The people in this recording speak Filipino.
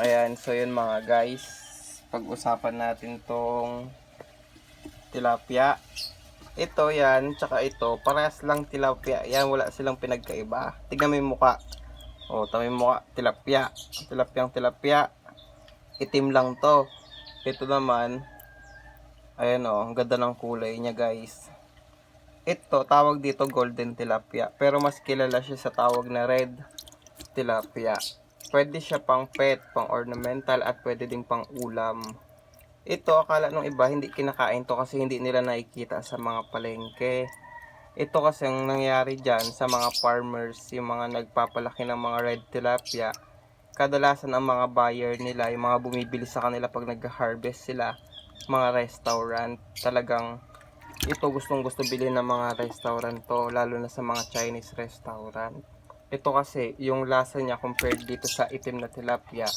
Ayan, so yun mga guys, pag-usapan natin tong tilapia. Ito yan, tsaka ito, parehas lang tilapia. Yan, wala silang pinagkaiba. Tignan mo yung muka. O, tama yung muka, tilapia. Tilapyang tilapia. Itim lang to. Ito naman, ayan o, ang ganda ng kulay niya guys. Ito, tawag dito golden tilapia. Pero mas kilala siya sa tawag na red tilapia. Pwede siya pang pet, pang ornamental, at pwede din pang ulam. Ito, akala nung iba hindi kinakain to kasi hindi nila nakikita sa mga palengke. Ito kasi ang nangyari dyan sa mga farmers, yung mga nagpapalaki ng mga red tilapia. Kadalasan ang mga buyer nila, yung mga bumibili sa kanila pag nag-harvest sila, mga restaurant. Talagang ito gustong gusto bilhin ng mga restaurant to, lalo na sa mga Chinese restaurant. Ito kasi yung lasa niya compared dito sa itim na tilapia,